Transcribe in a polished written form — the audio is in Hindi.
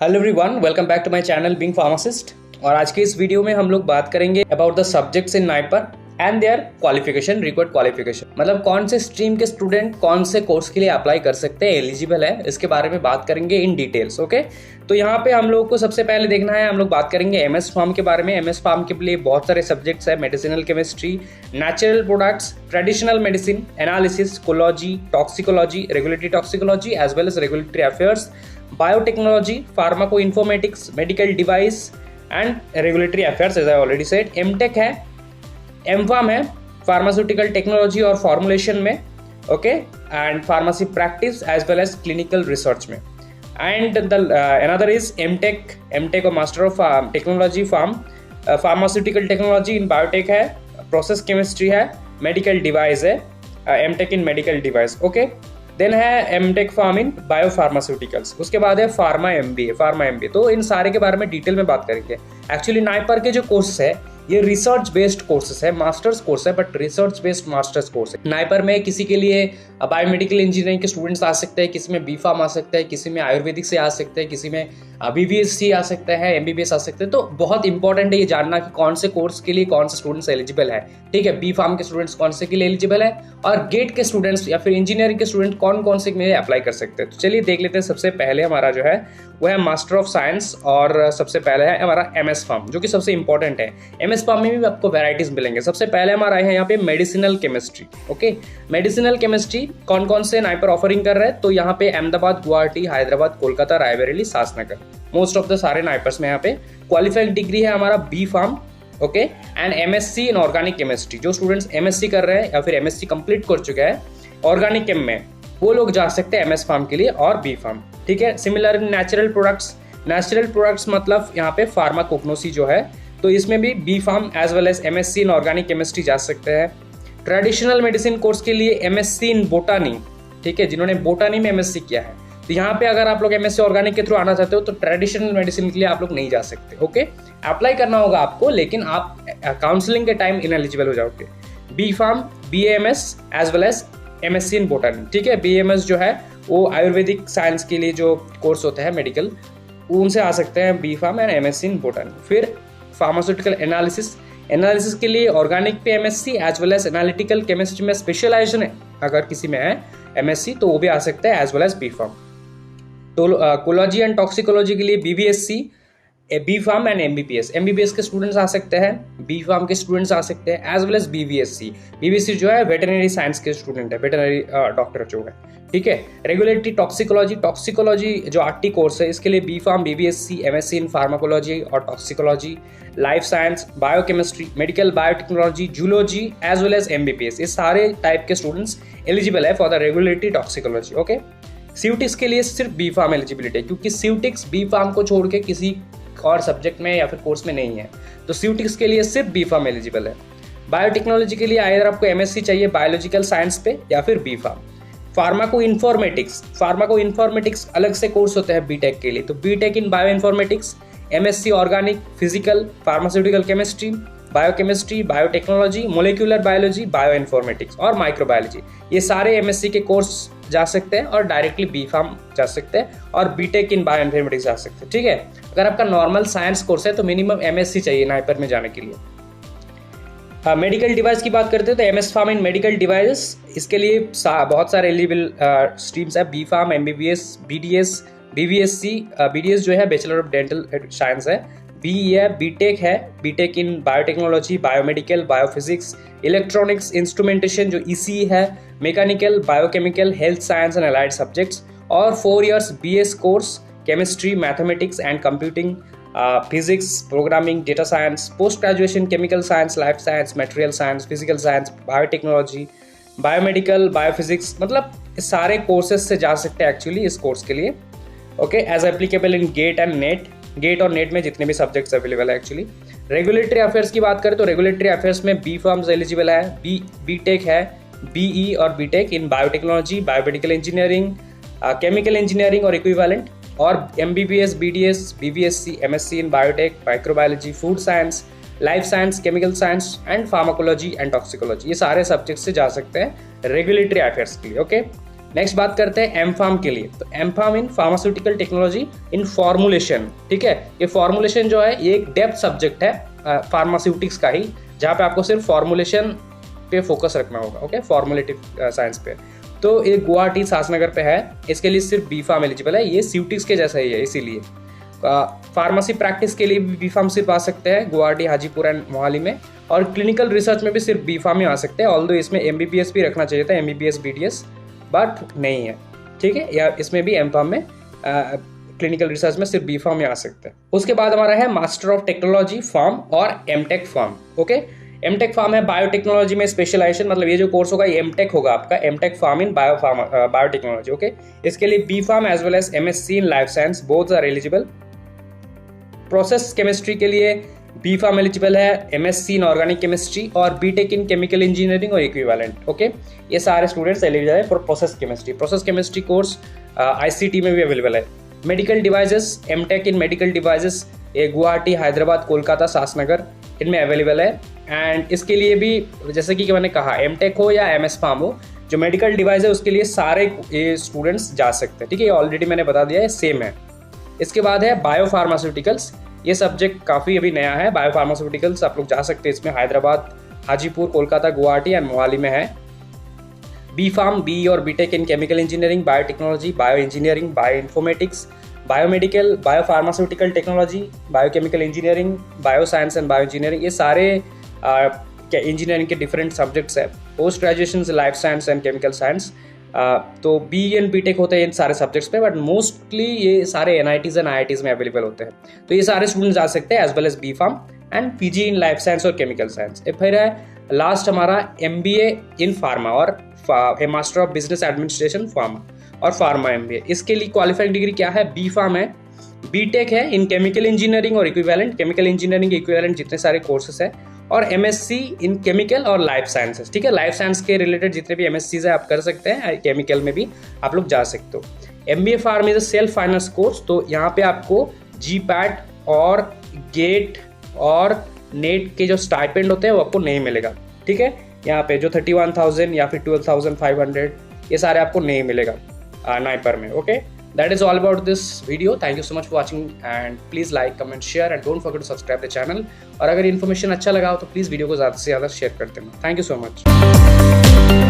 Hello everyone, welcome back to my channel being pharmacist. और आज के इस वीडियो में हम लोग बात करेंगे about the subjects in NIPER and their qualification, required qualification. मतलब कौन से स्ट्रीम के स्टूडेंट कौन से कोर्स के लिए अप्लाई कर सकते हैं, एलिजिबल है, इसके बारे में बात करेंगे इन डिटेल्स। ओके, तो यहाँ पे हम लोग को सबसे पहले देखना है, हम लोग बात करेंगे एमएस फार्म के बारे में। एमएस फार्म के लिए बहुत सारे सब्जेक्ट्स है, medicinal chemistry, natural products, traditional medicine, analysis, कोलॉजी, toxicology, regulatory toxicology as well as regulatory affairs, biotechnology, pharmacoinformatics, medical device and regulatory affairs as I already said. M Tech है, एमफार्म है, फार्मास्यूटिकल टेक्नोलॉजी और फॉर्मुलेशन में, okay, and pharmacy practice as well as clinical research में। एंड अनदर इज एमटेक और master of technology pharmaceutical technology in biotech है, प्रोसेस केमिस्ट्री है, मेडिकल डिवाइस है, MTech in medical device. Okay, then है एमटेक फार्म इन बायोफार्मास्यूटिकल्स। उसके बाद है फार्मा एमबीए। तो इन सारे के बारे में डिटेल में बात करेंगे। एक्चुअली नाइपर के जो कोर्सेस है ये रिसर्च बेस्ड कोर्सेस है, मास्टर्स कोर्स है, but research based masters course है। नाइपर में किसी के लिए बायोमेडिकल इंजीनियरिंग के स्टूडेंट्स आ सकते हैं, किसी में बी फार्म आ सकते हैं, किसी में आयुर्वेदिक से आ सकते हैं, किसी में बीबीएससी आ सकता है, एमबीबीएस आ सकते हैं। तो बहुत इंपॉर्टेंट है ये जानना कि कौन से कोर्स के लिए कौन से स्टूडेंट्स एलिजिबल है। ठीक है, बी फार्म के स्टूडेंट्स कौन से के लिए एलिजिबल है और गेट के स्टूडेंट्स या फिर इंजीनियरिंग के स्टूडेंट कौन कौन से के लिए अप्लाई कर सकते हैं। तो चलिए देख लेते हैं। सबसे पहले हमारा जो है वो है मास्टर ऑफ साइंस और सबसे पहले है हमारा एमएस फार्म, जो कि सबसे इंपॉर्टेंट है। एमएस फार्म में भी आपको वैराइटीज मिलेंगे। सबसे पहले हमारा है यहाँ पे medicinal chemistry. Okay, medicinal chemistry कौन कौन से नाइपर ऑफरिंग कर रहे हैं, तो यहाँ पे Ahmedabad, Guwahati, Hyderabad, Kolkata, Raebareli, SAS Nagar, most of the सारे नाइपर्स में यहाँ पे क्वालिफाइंग डिग्री है हमारा B pharm. Okay, and MSc in organic chemistry. जो स्टूडेंट्स एमएससी कर रहे हैं या फिर एमएससी कंप्लीट कर चुके हैं ऑर्गेनिक केम में, वो लोग जा सकते हैं एमएस फार्म के लिए और बी फार्म। ठीक है, सिमिलर नेचुरल प्रोडक्ट्स मतलब यहाँ पे फार्माकोग्नोसी जो है, तो इसमें भी B pharm as well as MSc in organic chemistry जा सकते हैं। ट्रेडिशनल मेडिसिन कोर्स के लिए एमएससी इन बोटानी, ठीक है, जिन्होंने बोटानी में एमएससी किया है। तो यहाँ पे अगर आप लोग एमएससी ऑर्गेनिक के थ्रू आना चाहते हो तो ट्रेडिशनल मेडिसिन के लिए आप लोग नहीं जा सकते। ओके, अप्लाई करना होगा आपको, लेकिन आप काउंसलिंग के टाइम इनएलिजिबल हो जाओगे। B pharm, BMS as well as MSc in botany. ठीक है, बीएमएस जो है वो आयुर्वेदिक साइंस के लिए जो कोर्स होता है मेडिकल, उनसे आ सकते हैं B pharm and MSc in botany. फिर फार्मास्यूटिकल एनालिसिस के लिए ऑर्गेनिक पे MSc as well as analytical chemistry में स्पेशलाइजेशन है अगर किसी में है एमएससी, तो वो भी आ सकता है as well as B pharm. तो कोलॉजी एंड टॉक्सिकोलॉजी के लिए BVSc, B pharm and MBBS के स्टूडेंट्स आ सकते हैं, बी फार्म के स्टूडेंट्स आ सकते हैं एज वेल एज बीबीएससी जो है वेटरनरी साइंस के स्टूडेंट है, वेटरनरी डॉक्टर जो है। ठीक है, रेगुलेटरी टॉक्सिकोलॉजी जो आरटी कोर्स है, इसके लिए B pharm, BVSc, MSc in pharmacology और toxicology, life science, biochemistry, medical biotechnology, zoology as well as MBBS, ये सारे टाइप के स्टूडेंट्स एलिजिबल है for the regulatory toxicology. Okay, सीयूटिक्स के लिए सिर्फ बी फार्म एलिजिबिलिटी है, क्योंकि सीयूटिक्स बी फार्म को छोड़ के किसी और सब्जेक्ट में या फिर कोर्स में नहीं है, तो सीयूटिक्स के लिए सिर्फ बी फार्म एलिजिबल है। बायोटेक्नोलॉजी के लिए आइदर आपको एमएससी चाहिए बायोलॉजिकल साइंस पे या फिर बी फार्म। फार्माको इन्फॉर्मेटिक्स अलग से कोर्स होते हैं बीटेक के लिए, तो B Tech in bioinformatics, MSc organic, physical, pharmaceutical chemistry, biochemistry, biotechnology, molecular biology, bioinformatics और माइक्रोबायोलॉजी, ये सारे एमएससी के कोर्स जा सकते हैं और डायरेक्टली बी फार्म जा सकते हैं और बीटेक इन बायो इन्फॉर्मेटिक्स जा सकते हैं। ठीक है, अगर आपका नॉर्मल साइंस कोर्स है तो मिनिमम एमएससी चाहिए नाइपर में जाने के लिए। मेडिकल डिवाइस की बात करते हैं तो MS pharm in medical device, इसके लिए बहुत सारे एलिजिबल स्ट्रीम्स है, B pharm, MBBS, BDS, BVSc, BDS जो है बैचलर ऑफ डेंटल साइंस है, बीई है, BTech in biotechnology, biomedical, biophysics, electronics, instrumentation जो ईसी है, mechanical, biochemical, health science and allied subjects, और 4 years BS course, chemistry, mathematics and computing, physics, programming, data science, post graduation chemical science, life science, material science, physical science, biotechnology, biomedical, biophysics, मतलब सारे कोर्सेज से जा सकते हैं एक्चुअली इस कोर्स के लिए। Okay, as applicable in GATE and NET, GATE और नेट में जितने भी सब्जेक्ट्स अवेलेबल है एक्चुअली। रेगुलेटरी अफेयर्स की बात करें तो रेगुलेटरी अफेयर्स में बी फार्म्स एलिजिबल है, बीटेक है, बीई और B Tech in biotechnology, biomedical engineering, chemical engineering और इक्विवेलेंट, और MBBS, BDS, BVSc, MSc in biotech, microbiology, food science, life science, chemical science and pharmacology and toxicology, ये सारे सब्जेक्ट से जा सकते हैं रेगुलेटरी अफेयर्स के लिए। ओके, नेक्स्ट बात करते हैं एम फार्म के लिए। तो M pharm in pharmaceutical technology in formulation, ठीक है। ये फॉर्मुलेशन जो है ये एक डेप्थ सब्जेक्ट है फार्मास्यूटिक्स का ही, जहाँ पे आपको सिर्फ फॉर्मुलेशन पे फोकस रखना होगा, ओके, फॉर्मुलेटिव साइंस पे। तो ये गुवाहाटी सासनगर पे है, इसके लिए सिर्फ बी फार्म एलिजिबल है, ये सीयूटिक्स के जैसा ही है। इसीलिए फार्मेसी प्रैक्टिस के लिए भी बी फार्म सिर्फ आ सकते हैं गुवाहाटी, हाजीपुर एंड मोहाली में, और क्लिनिकल रिसर्च में भी सिर्फ बी फार्म ही आ सकते हैं। ऑल्दो इसमें MBBS भी रखना चाहिए था, MBBS BDS, बट नहीं है, ठीक है। या इसमें भी एम फार्म में क्लिनिकल रिसर्च में सिर्फ बी फार्म ही आ सकते हैं। उसके बाद हमारा है मास्टर ऑफ टेक्नोलॉजी फार्म और M Tech pharm, okay. M Tech pharm है बायोटेक्नोलॉजी में स्पेशलाइजेशन, मतलब ये जो कोर्स होगा ये एमटेक होगा आपका, M Tech pharm in biotechnology, okay. इसके लिए B pharm as well as MSc in life science both are eligible. Process chemistry के लिए बी फार्म एलिजिबल है, MSc इन ऑर्गेनिक केमिस्ट्री और बीटेक इन केमिकल इंजीनियरिंग और इक्विवेलेंट, ओके। ये सारे स्टूडेंट्स एलिजिबल है for process chemistry. Process chemistry course ICT में भी अवेलेबल है। Medical devices, M Tech in medical devices, ये गुवाहाटी, हैदराबाद, कोलकाता, सासनगर, इनमें अवेलेबल है। एंड इसके लिए भी जैसे कि मैंने कहा एमटेक हो या MS फार्म हो, जो मेडिकल डिवाइस है उसके लिए सारे ये स्टूडेंट्स जा सकते हैं, ठीक है। ये ऑलरेडी मैंने बता दिया है, सेम है। इसके बाद है बायोफार्मास्यूटिकल्स, ये सब्जेक्ट काफ़ी अभी नया है। बायोफार्मास्यूटिकल्स आप लोग जा सकते हैं इसमें, हैदराबाद, हाजीपुर, कोलकाता, गुवाहाटी एंड मोहाली में है। बी फार्म, बी और B Tech in chemical engineering, biotechnology, bio engineering, bio informatics, biomedical, biopharmaceutical technology, biochemical engineering, bio science and bio engineering, ये सारे इंजीनियरिंग के डिफरेंट सब्जेक्ट्स है। Post graduation life science and chemical science, तो बी एंड बीटेक होते हैं इन सारे सब्जेक्ट्स पे, बट मोस्टली ये सारे NITs एंड IITs में अवेलेबल होते हैं। तो ये सारे स्टूडेंट्स जा सकते हैं as well as B pharm and PG in life science और केमिकल साइंस। फिर है लास्ट हमारा MBA इन फार्मा और master of business administration pharma और फार्मा MBA। इसके लिए क्वालिफाइंग डिग्री क्या है? बी फार्म है, बीटेक है इन केमिकल इंजीनियरिंग और इक्विवेलेंट, केमिकल इंजीनियरिंग इक्विवेलेंट जितने सारे कोर्सेस है, और MSc इन केमिकल और लाइफ साइंसेस, ठीक है। लाइफ साइंस के रिलेटेड जितने भी MSCs है आप कर सकते हैं, केमिकल में भी आप लोग जा सकते हो। MBA pharm is a self finance course, तो यहाँ पे आपको GPAT और गेट और नेट के जो स्टाइपेंड होते हैं वो आपको नहीं मिलेगा, ठीक है। यहाँ पे जो 31,000 या फिर 12,500 ये सारे आपको नहीं मिलेगा नाइपर में, okay. That is all about this video. Thank you so much for watching and please like, comment, share and don't forget to subscribe the channel. और अगर इन्फॉर्मेशन अच्छा लगा हो तो प्लीज़ वीडियो को ज़्यादा से ज़्यादा शेयर कर देना। Thank you so much.